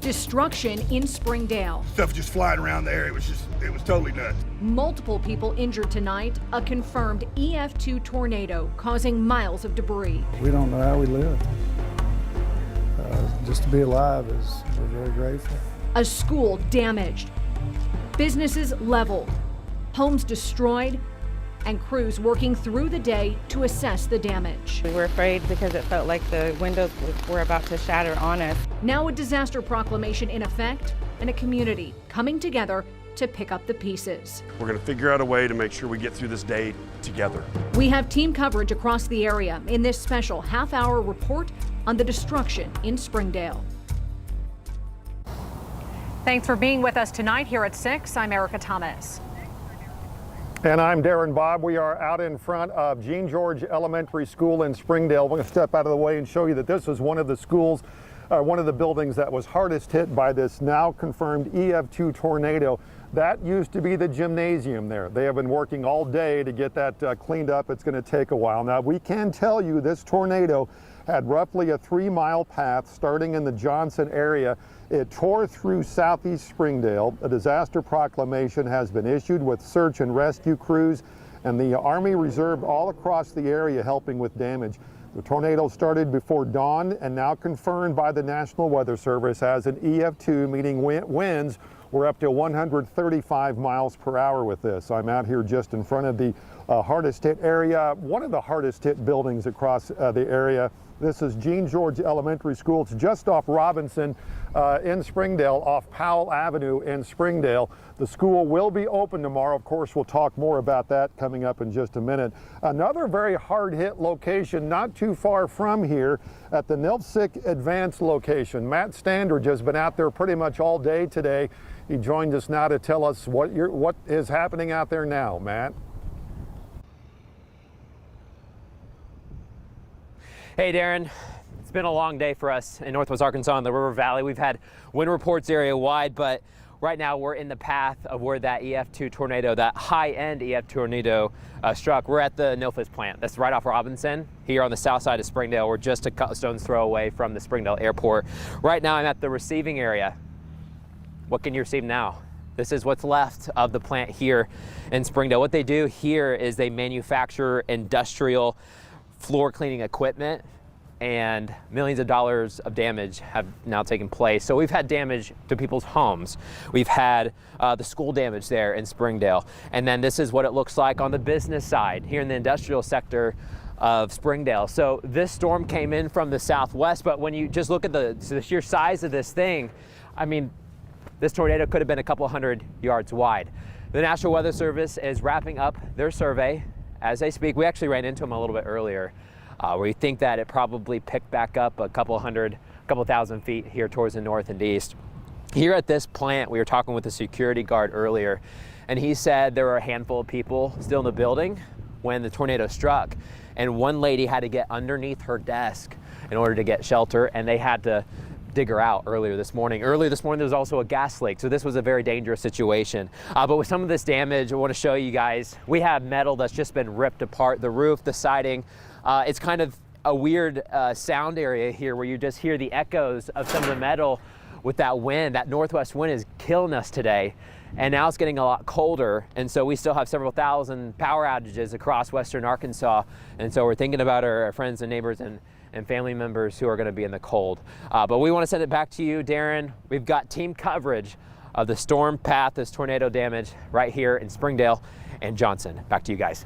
Destruction in Springdale. Stuff just flying around the area. It was totally nuts. Multiple people injured tonight. A confirmed EF-2 tornado causing miles of debris. We don't know how we live. Just to be alive we're very grateful. A school damaged. Businesses leveled. Homes destroyed. And crews working through the day to assess the damage. We were afraid because it felt like the windows were about to shatter on us. Now a disaster proclamation in effect and a community coming together to pick up the pieces. We're going to figure out a way to make sure we get through this day together. We have team coverage across the area in this special half-hour report on the destruction in Springdale. Thanks for being with us tonight here at 6. I'm Erica Thomas. And I'm Darren Bob. We are out in front of Jean George Elementary School in Springdale. We're going to step out of the way and show you that this is one of the schools, one of the buildings that was hardest hit by this now confirmed EF-2 tornado. That used to be the gymnasium there. They have been working all day to get that cleaned up. It's going to take a while. Now, we can tell you this tornado had roughly a 3-mile path starting in the Johnson area. It tore through southeast Springdale. A disaster proclamation has been issued with search and rescue crews and the Army Reserve all across the area helping with damage. The tornado started before dawn and now confirmed by the National Weather Service as an EF-2, meaning winds were up to 135 miles per hour with this. I'm out here just in front of the hardest hit area, one of the hardest hit buildings across the area. This is Jean George Elementary School. It's just off Robinson in Springdale, off Powell Avenue in Springdale. The school will be open tomorrow. Of course, we'll talk more about that coming up in just a minute. Another very hard-hit location not too far from here at the Nilsick Advanced location. Matt Standridge has been out there pretty much all day today. He joined us now to tell us what is happening out there now. Matt? Hey Darren, it's been a long day for us in Northwest Arkansas in the River Valley. We've had wind reports area wide, but right now we're in the path of where that EF-2 tornado, that high-end EF tornado struck. We're at the Nilfisk plant. That's right off Robinson here on the south side of Springdale. We're just a stone's throw away from the Springdale airport. Right now I'm at the receiving area. What can you receive now? This is what's left of the plant here in Springdale. What they do here is they manufacture industrial floor cleaning equipment, and millions of dollars of damage have now taken place. So we've had damage to people's homes. We've had the school damage there in Springdale. And then this is what it looks like on the business side here in the industrial sector of Springdale. So this storm came in from the southwest, but when you just look at the sheer size of this thing, I mean, this tornado could have been a couple hundred yards wide. The National Weather Service is wrapping up their survey as they speak. We actually ran into them a little bit earlier. We think that it probably picked back up a couple thousand feet here towards the north and east. Here at this plant, we were talking with a security guard earlier, and he said there were a handful of people still in the building when the tornado struck. And one lady had to get underneath her desk in order to get shelter, and they had to dig her out earlier this morning. Earlier this morning, there was also a gas leak, so this was a very dangerous situation. But with some of this damage, I want to show you guys, we have metal that's just been ripped apart. The roof, the siding, it's kind of a weird sound area here where you just hear the echoes of some of the metal with that wind. That northwest wind is killing us today. And now it's getting a lot colder, and so we still have several thousand power outages across western Arkansas. And so we're thinking about our friends and neighbors and family members who are going to be in the cold. But we want to send it back to you, Darren. We've got team coverage of the storm path, this tornado damage right here in Springdale and Johnson. Back to you guys.